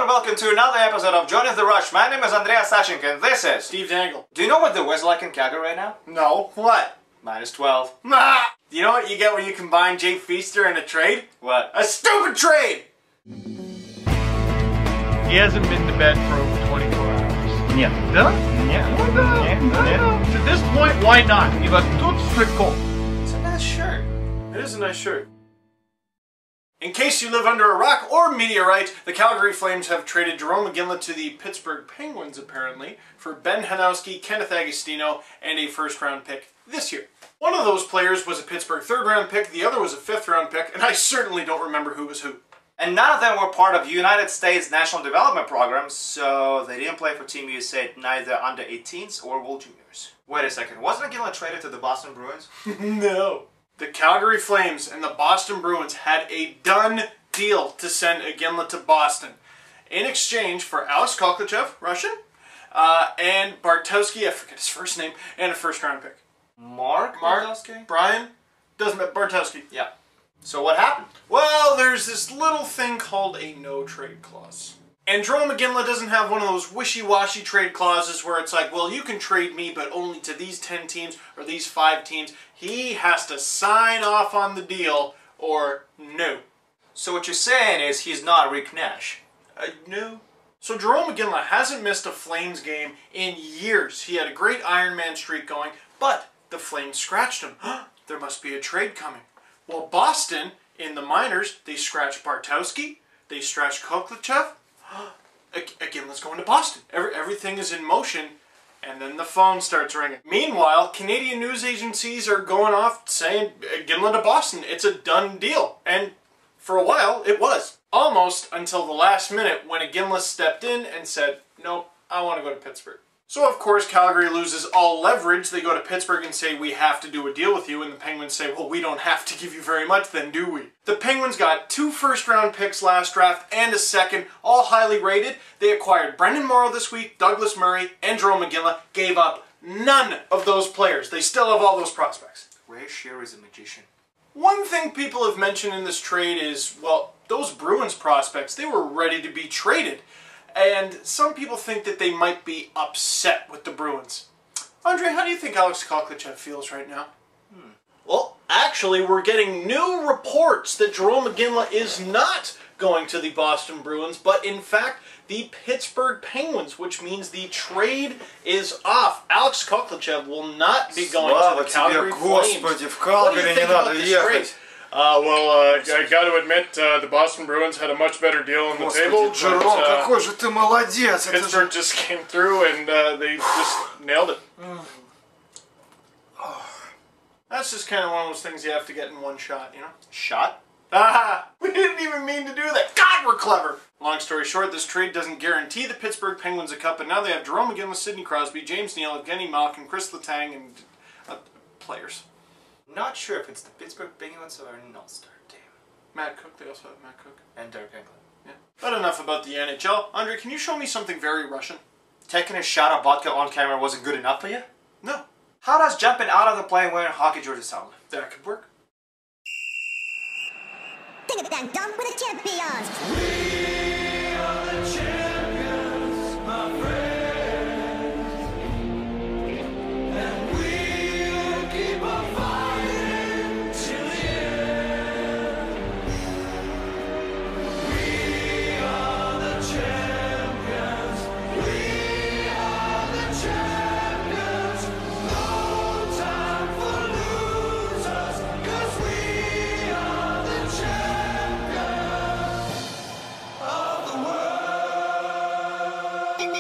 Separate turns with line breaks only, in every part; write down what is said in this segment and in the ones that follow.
and welcome to another episode of Johnny the Rush. My name is Andreas Sachenko and this is
Steve Dangle.
Do you know what the weather's like in Calgary right now?
No. What?
-12.
You know what you get when you combine Jake Feaster and a trade?
What?
A stupid trade!
He hasn't been to bed for over 24 hours.
Yeah.
Да? Yeah. To this point, why not? He was too strict.
It's a nice shirt.
It is a nice shirt. In case you live under a rock or meteorite, the Calgary Flames have traded Jarome Iginla to the Pittsburgh Penguins, apparently, for Ben Hanowski, Kenneth Agostino, and a first-round pick this year. One of those players was a Pittsburgh third-round pick, the other was a fifth-round pick, and I certainly don't remember who was who.
And none of them were part of United States National Development Program, so they didn't play for Team USA, neither under 18s or World Juniors. Wait a second, wasn't Iginla traded to the Boston Bruins?
No. The Calgary Flames and the Boston Bruins had a done deal to send Iginla to Boston in exchange for Alex Kovalchev, Russian, and Bartowski, I forget his first name, and a first-round pick.
Mark Bartowski?
Brian? Doesn't matter. Bartowski.
Yeah. So what happened?
Well, there's this little thing called a no-trade clause. And Jarome Iginla doesn't have one of those wishy-washy trade clauses where it's like, well, you can trade me, but only to these 10 teams or these 5 teams. He has to sign off on the deal or no.
So what you're saying is he's not Rick Nash?
No. So Jarome Iginla hasn't missed a Flames game in years. He had a great Iron Man streak going, but the Flames scratched him. There must be a trade coming. Well, Boston, in the minors, they scratched Bartowski, they scratched Kovalchev. Iginla's going to Boston. Everything is in motion, and then the phone starts ringing. Meanwhile, Canadian news agencies are going off saying Iginla to Boston. It's a done deal. And for a while, it was. Almost until the last minute when Iginla stepped in and said, nope, I want to go to Pittsburgh. So, of course, Calgary loses all leverage. They go to Pittsburgh and say, we have to do a deal with you. And the Penguins say, well, we don't have to give you very much then, do we? The Penguins got 2 first-round picks last draft and a second, all highly rated. They acquired Brendan Morrow this week, Douglas Murray, and Jarome Iginla. Gave up none of those players. They still have all those prospects.
Ray Shearer is a magician.
One thing people have mentioned in this trade is, well, those Bruins prospects, they were ready to be traded. And some people think that they might be upset with the Bruins. Andre, how do you think Alex Kovalchev feels right now? Well, actually, we're getting new reports that Jarome Iginla is not going to the Boston Bruins, but in fact, the Pittsburgh Penguins, which means the trade is off. Alex Kovalchev will not be going to the Calgary Flames. What do you think about this trade? Well, I got to admit, the Boston Bruins had a much better deal on the table.
Джером, какой же ты молодец!
Pittsburgh just came through and they just nailed it. That's just kind of one of those things you have to get in one shot, you know?
Shot?
Ah, we didn't even mean to do that. God, we're clever. Long story short, this trade doesn't guarantee the Pittsburgh Penguins a cup, and now they have Jarome Iginla, Sidney Crosby, James Neal, Evgeny Malkin, Chris Letang, and players.
Not sure if it's the Pittsburgh Penguins or an all-star team.
Matt Cook, they also have Matt Cook.
And Derek Englund.
Yeah. But enough about the NHL. Andre, can you show me something very Russian?
Taking a shot of vodka on camera wasn't good enough for you?
No.
How does jumping out of the plane wearing hockey jersey sound?
That could work.
Ding a dang dong with the champions!
We are the champions, my friends. And we'll keep on fighting till the end. We are the champions. We are the champions. No time for losers, 'cause we are the champions of the world.
Ding a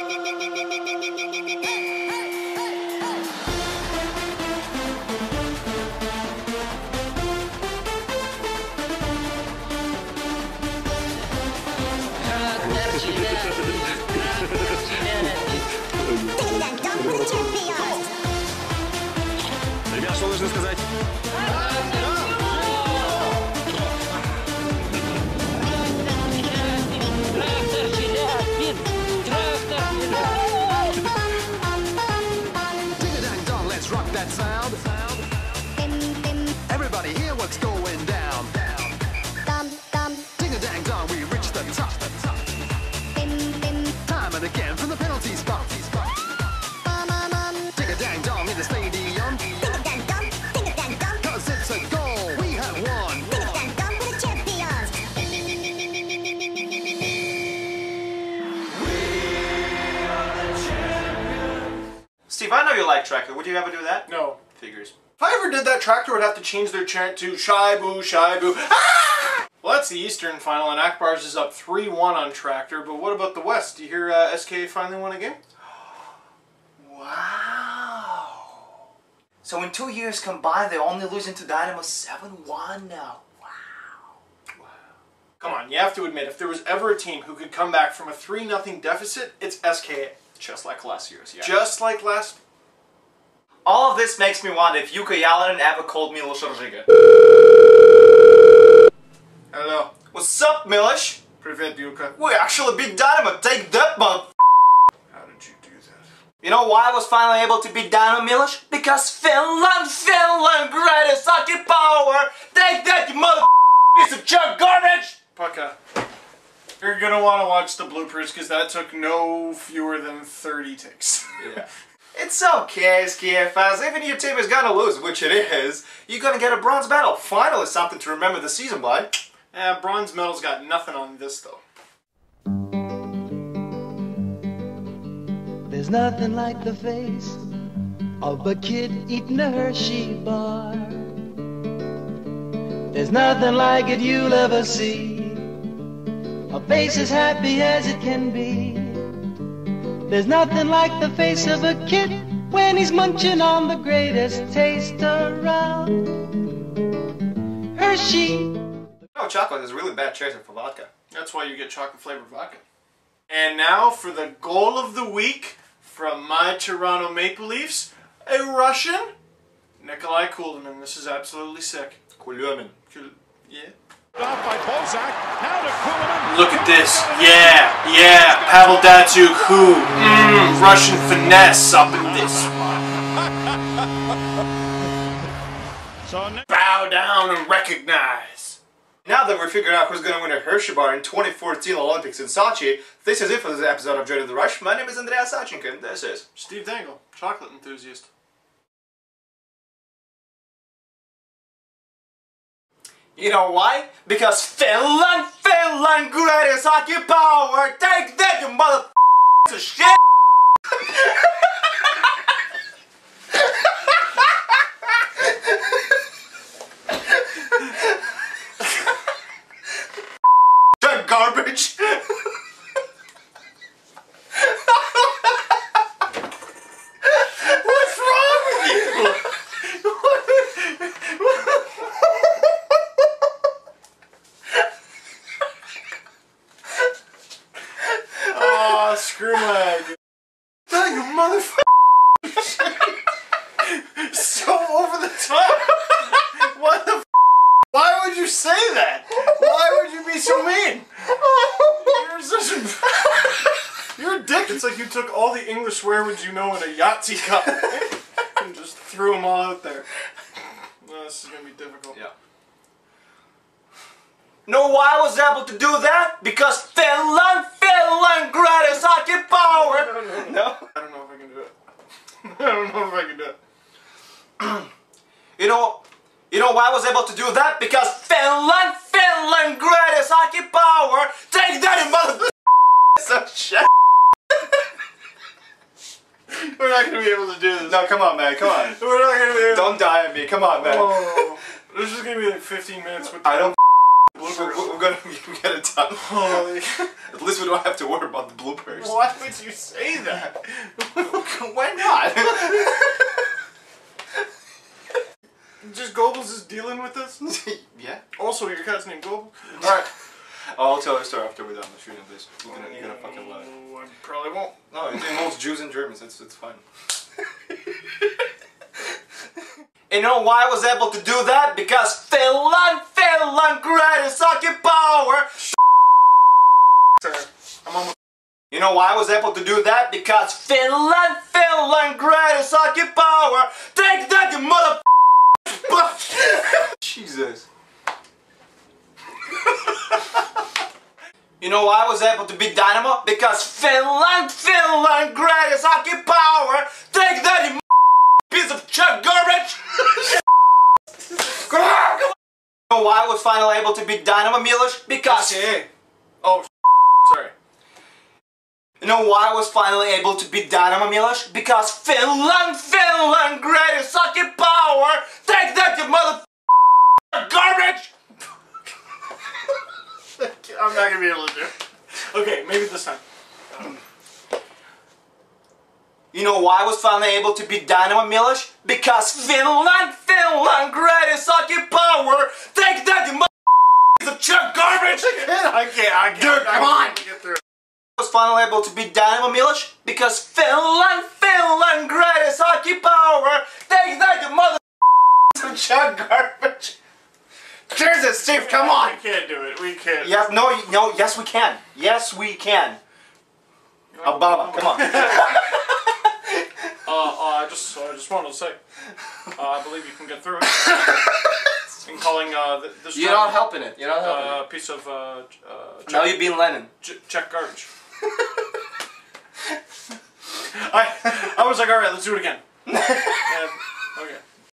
dang dong with the champions!
Ребят, что должны сказать? Ding-a-dang-dong, let's rock that sound. Everybody hear what's going down.
Dum dum
Ding-a-dang-dong, we reach the top.
ding
it again from the penalty spot. Dig a dang dong in the stadium.
Ding a dang dong, ding a dang dong.
Cause it's a goal, we have won.
Ding a dang dong with the champions.
Steve, I know you like Tractor. Would you ever do that?
No.
Figures.
If I ever did that, Tractor would have to change their chant to Shy Boo, Shy Boo. Ah! Well, that's the Eastern final, and Akbars is up 3-1 on Tractor. But what about the West? Do you hear SKA finally won a game?
Wow. So in 2 years combined, they're only losing to Dynamo 7-1 now. Wow.
Come on, you have to admit, if there was ever a team who could come back from a 3-0 deficit, it's SKA.
Just like last year's, yeah.
Just like last...
All of this makes me wonder if Yuka Yalanen ever called Miloš Ržiga.
Hello.
What's up, Miloš?
Privet, Yuka.
We actually beat Dynamo. Take that, mother.
How did you do that?
You know why I was finally able to beat Dynamo, Miloš? Because Finland, greatest hockey power. Take that, you mother piece of junk garbage.
Pucka. You're gonna want to watch the bloopers because that took no fewer than 30 takes.
Yeah. It's okay, Skier fans. Even your team is gonna lose, which it is, you're gonna get a bronze medal. Finally, something to remember the season by.
Bronze medal's got nothing on this though.
There's nothing like the face of a kid eating a Hershey bar. There's nothing like it you'll ever see. A face as happy as it can be. There's nothing like the face of a kid when he's munching on the greatest taste around. Hershey.
No, chocolate is a really bad chaser for vodka.
That's why you get chocolate flavored vodka. And now for the goal of the week from my Toronto Maple Leafs, a Russian, Nikolai Kulemin. This is absolutely sick.
Kulemin.
Yeah.
Off by Bozak. Now to Kulemin.
Look at this. Yeah. Pavel Datsyuk, who? Russian finesse up in this one.
So
Bow down and recognize.
Now that we're figuring out who's going to win a Hershey bar in 2014 Olympics in Sochi, this is it for this episode of Journey to the Rush. My name is Andrea Sachenko, and this is
Steve Dangle, chocolate enthusiast.
You know why? Because Finland, greatest hockey power. Take that, you mother of shit. That garbage. What's wrong with you?
Oh, screw my idea. No, you motherfucker. So over the top. What the f? Why would you say that? Why would you be so mean? You're such a... You're a dick. It's like you took all the English swear words you know in a Yahtzee cup and just threw them all out there. Well, this is going to be difficult.
Yeah. Know why I was able to do that? Because Finland, greatest hockey power. No?
I don't know if I can do it. I don't know if I can do it.
You know why I was able to do that? Because Finland, greatest hockey power. Take that, you mother. So shit.
We're not going to be able to do this.
No, come on, man. Come on.
We're not going to be able to.
Don't die on me. Come on, man.
Oh, this is going to be like 15 minutes with
I don't.
bloopers.
We're gonna get it done.
Holy.
At least we don't have to worry about the bloopers.
Why would you say that?
Why not?
Just Goebbels is dealing with this?
Yeah.
Also, your cat's named Goebbels? Alright.
I'll tell you a story after we're done the shooting, please. You're gonna fucking love it.
Oh, I probably won't.
No, it involves Jews and Germans. It's fine. You know why I was able to do that? Because Finland, greatest hockey power.
I'm on.
You know why I was able to do that? Because Finland, greatest hockey power. Take that, you mother. Jesus. You know why I was able to beat Dynamo? Because Finland, greatest hockey power. Take that, you piece of Czech garbage. Come on. You know why I was finally able to beat Dynamo, Milos? Because...
Oh, sorry.
You know why I was finally able to beat Dynamo, Milos? Because Finland, greatest hockey power. Take that, you mother garbage.
I'm not gonna be able to do it. Okay, maybe this time.
You know why I was finally able to beat Dynamo, Milos? Because Finland, greatest hockey power. Take that, you mother of Czech garbage.
I can't.
Dude, come on.
Get through.
I was finally able to beat Dynamo, Milos? Because Finland, greatest hockey power. Take that, you mother of Czech garbage. Jesus, Steve, come on.
We can't do it. We can't.
Yes, no, yes we can. Yes we can. Obama, come on.
I just wanted to say, I believe you can get through it. In calling this
You're not helping it. You're not helping it.
piece of
Now you're being Lennon.
Czech garbage. I was like, all right, let's do it again. Okay.